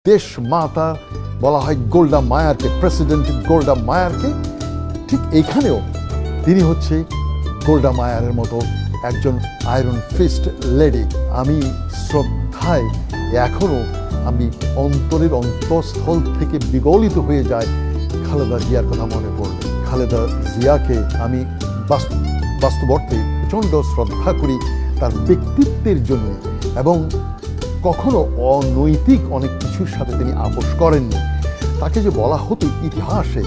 দেশ মাতা বলা হয় গোল্ডা মায়ারকে, প্রেসিডেন্ট গোল্ডা মায়ারকে। ঠিক এইখানেও তিনি হচ্ছে গোল্ডা মায়ারের মতো একজন আয়রন ফিস্ট লেডি। আমি শ্রদ্ধায় এখনও আমি অন্তরের অন্তঃস্থল থেকে বিগলিত হয়ে যায় খালেদা জিয়ার কথা মনে পড়লে। খালেদা জিয়াকে আমি বাস্তবর্থে প্রচণ্ড শ্রদ্ধা করি তার ব্যক্তিত্বের জন্য, এবং কখনো অনৈতিক অনেক কিছুর সাথে তিনি আপোষ করেননি। তাকে যে বলা হতো ইতিহাসে,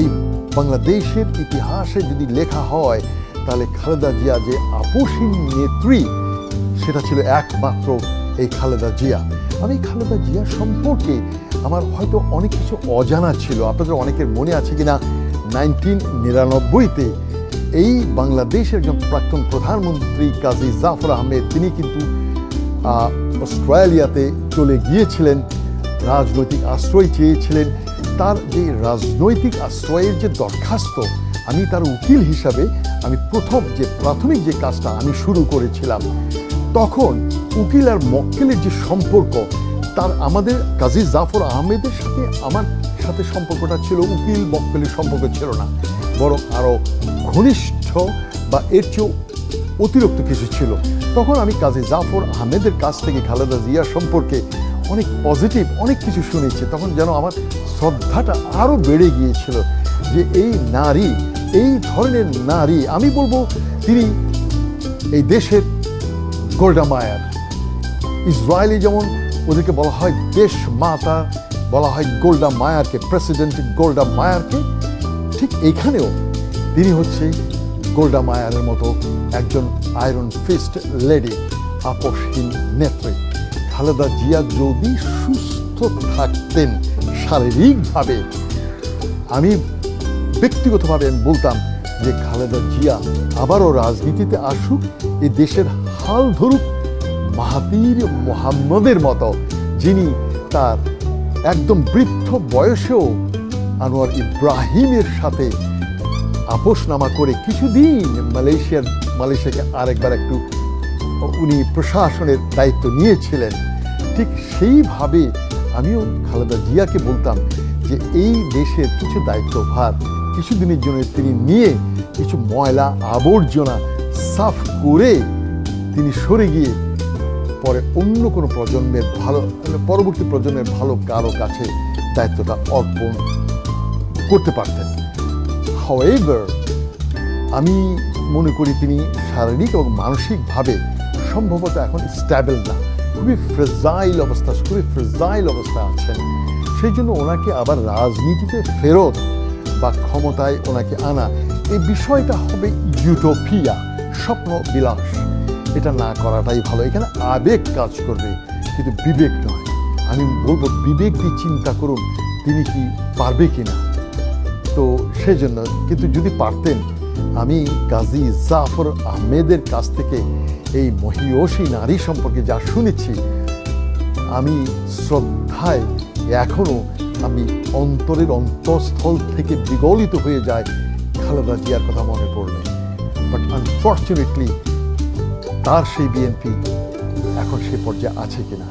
এই বাংলাদেশের ইতিহাসে যদি লেখা হয় তাহলে খালেদা জিয়া যে আপোষহীন নেত্রী, সেটা ছিল একমাত্র এই খালেদা জিয়া। আমি খালেদা জিয়া সম্পর্কে আমার হয়তো অনেক কিছু অজানা ছিল। আপনাদের অনেকের মনে আছে কিনা 1999-তে এই বাংলাদেশের একজন প্রাক্তন প্রধানমন্ত্রী কাজী জাফর আহমেদ, তিনি কিন্তু অস্ট্রেলিয়াতে চলে গিয়েছিলেন, রাজনৈতিক আশ্রয় চেয়েছিলেন। তার যে রাজনৈতিক আশ্রয়ের যে দরখাস্ত, আমি তার উকিল হিসাবে আমি প্রাথমিক যে কাজটা আমি শুরু করেছিলাম, তখন উকিল আর মক্কেলের যে সম্পর্ক, তার আমাদের কাজী জাফর আহমেদের সাথে আমার সাথে সম্পর্কটা ছিল উকিল মক্কেলের সম্পর্ক ছিল না, বরং আরও ঘনিষ্ঠ বা এর চেয়েও অতিরিক্ত কিছু ছিল। তখন আমি কাজী জাফর আহমেদের কাছ থেকে খালেদা জিয়া সম্পর্কে অনেক পজিটিভ অনেক কিছু শুনেছি। তখন যেন আমার শ্রদ্ধাটা আরও বেড়ে গিয়েছিল যে এই নারী, এই ধরনের নারী, আমি বলবো তিনি এই দেশের গোল্ডা মায়ার। ইসরায়েলি যেমন ওদেরকে বলা হয় দেশ মাতা, বলা হয় গোল্ডা মায়ারকে, প্রেসিডেন্ট গোল্ডা মায়ারকে। ঠিক এইখানেও তিনি হচ্ছে গোল্ডা মায়ারের মতো একজন আয়রন ফিস্ট লেডি, আপোষহীন নেত্রী। খালেদা জিয়া যদি সুস্থ থাকতেন শারীরিকভাবে, আমি ব্যক্তিগতভাবে আমি বলতাম যে খালেদা জিয়া আবারও রাজনীতিতে আসুক, এই দেশের হাল ধরুক মাহাতির মোহাম্মদের মতো, যিনি তার একদম বৃদ্ধ বয়সেও আনোয়ার ইব্রাহিমের সাথে আপোষনামা করে কিছুদিন মালয়েশিয়াকে আরেকবার একটু উনি প্রশাসনের দায়িত্ব নিয়েছিলেন। ঠিক সেইভাবে আমিও খালেদা জিয়াকে বলতাম যে এই দেশের কিছু দায়িত্বভার কিছুদিনের জন্য তিনি নিয়ে কিছু ময়লা আবর্জনা সাফ করে তিনি সরে গিয়ে পরে অন্য কোনো প্রজন্মের পরবর্তী প্রজন্মের ভালো কারো কাছে দায়িত্বটা অর্পণ করতে পারতেন। হাউএভার, আমি মনে করি তিনি শারীরিক এবং মানসিকভাবে সম্ভবত এখন স্ট্যাবল না, খুবই ফ্রেজাইল অবস্থা আছেন। সেই জন্য ওনাকে আবার রাজনীতিতে ফেরত বা ক্ষমতায় ওনাকে আনা, এই বিষয়টা হবে ইউটোপিয়া, স্বপ্ন বিলাস। এটা না করাটাই ভালো। এখানে আবেগ কাজ করবে কিন্তু বিবেক নয়। আমি বলবো বিবেক দিয়ে চিন্তা করুন তিনি কি পারবে কিনা। তো সেজন্য কিন্তু যদি পারতেন, আমি কাজী জাফর আহমেদের কাছ থেকে এই মহিয়সী নারী সম্পর্কে যা শুনেছি, আমি শ্রদ্ধায় এখনও আমি অন্তরের অন্তঃস্থল থেকে বিগলিত হয়ে যায় খালেদা জিয়ার কথা মনে পড়লে। বাট আনফর্চুনেটলি তার সেই বিএনপি এখন সে পর্যায়ে আছে কিনা।